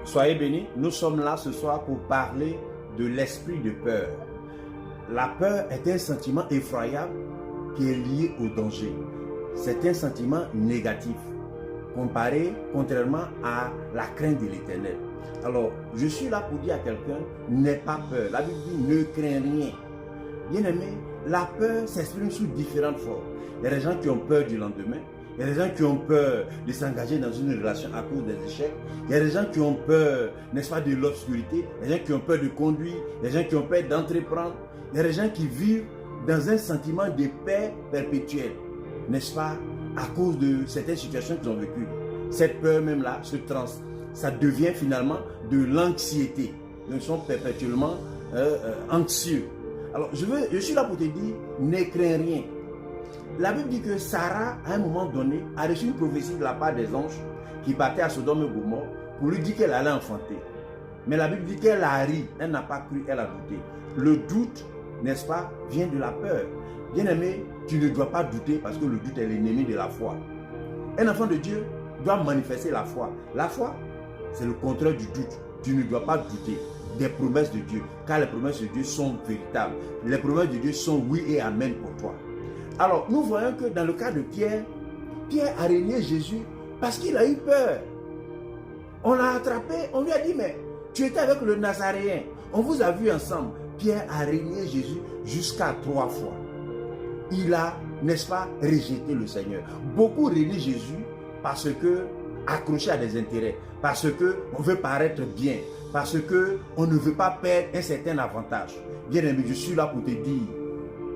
Soyez bénis, nous sommes là ce soir pour parler de l'esprit de peur. La peur est un sentiment effroyable qui est lié au danger. C'est un sentiment négatif, contrairement à la crainte de l'Éternel. Alors, je suis là pour dire à quelqu'un, n'aie pas peur. La Bible dit, ne crains rien. Bien-aimé, la peur s'exprime sous différentes formes. Il y a des gens qui ont peur du lendemain. Il y a des gens qui ont peur de s'engager dans une relation à cause des échecs. Il y a des gens qui ont peur, n'est-ce pas, de l'obscurité. Il y a des gens qui ont peur de conduire. Il y a des gens qui ont peur d'entreprendre. Il y a des gens qui vivent dans un sentiment de paix perpétuelle, n'est-ce pas, à cause de certaines situations qu'ils ont vécues. Cette peur même-là ça devient finalement de l'anxiété. Ils sont perpétuellement anxieux. Alors, je suis là pour te dire, ne crains rien. La Bible dit que Sarah, à un moment donné, a reçu une prophétie de la part des anges qui partaient à Sodome et Gomorrhe pour lui dire qu'elle allait enfanter. Mais la Bible dit qu'elle a ri, elle n'a pas cru, elle a douté. Le doute, n'est-ce pas, vient de la peur. Bien-aimé, tu ne dois pas douter parce que le doute est l'ennemi de la foi. Un enfant de Dieu doit manifester la foi. La foi, c'est le contraire du doute. Tu ne dois pas douter des promesses de Dieu, car les promesses de Dieu sont véritables. Les promesses de Dieu sont oui et amen pour toi. Alors, nous voyons que dans le cas de Pierre, Pierre a renié Jésus parce qu'il a eu peur. On l'a attrapé, on lui a dit, mais tu étais avec le Nazaréen, on vous a vu ensemble. Pierre a renié Jésus jusqu'à 3 fois. Il a, n'est-ce pas, rejeté le Seigneur. Beaucoup renient Jésus parce que, accroché à des intérêts, parce qu'on veut paraître bien, parce qu'on ne veut pas perdre un certain avantage. Bien aimé, je suis là pour te dire,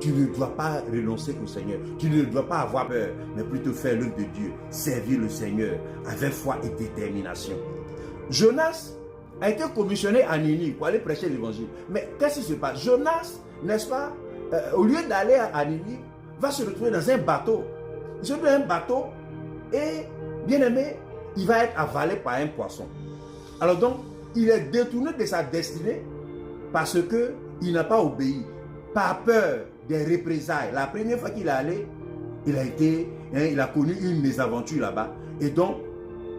tu ne dois pas renoncer au Seigneur. Tu ne dois pas avoir peur, mais plutôt faire l'œuvre de Dieu. Servir le Seigneur avec foi et détermination. Jonas a été commissionné à Ninive pour aller prêcher l'évangile. Mais qu'est-ce qui se passe? Jonas, n'est-ce pas, au lieu d'aller à Ninive, va se retrouver dans un bateau. Il se retrouve dans un bateau et, bien aimé, il va être avalé par un poisson. Alors donc, il est détourné de sa destinée parce qu'il n'a pas obéi, par peur des représailles. La première fois qu'il est allé, il a connu une mésaventure là-bas. Et donc,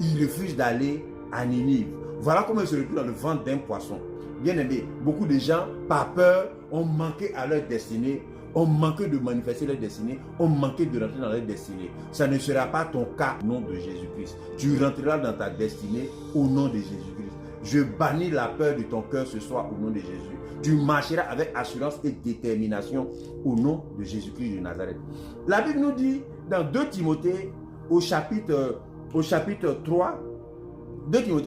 il refuse d'aller à Ninive. Voilà comment il se retrouve dans le ventre d'un poisson. Bien aimé, beaucoup de gens, par peur, ont manqué à leur destinée, ont manqué de manifester leur destinée, ont manqué de rentrer dans leur destinée. Ça ne sera pas ton cas au nom de Jésus-Christ. Tu rentreras dans ta destinée au nom de Jésus-Christ. Je bannis la peur de ton cœur ce soir au nom de Jésus. Tu marcheras avec assurance et détermination au nom de Jésus-Christ de Nazareth. La Bible nous dit dans 2 Timothée au chapitre 3, 2 Timothée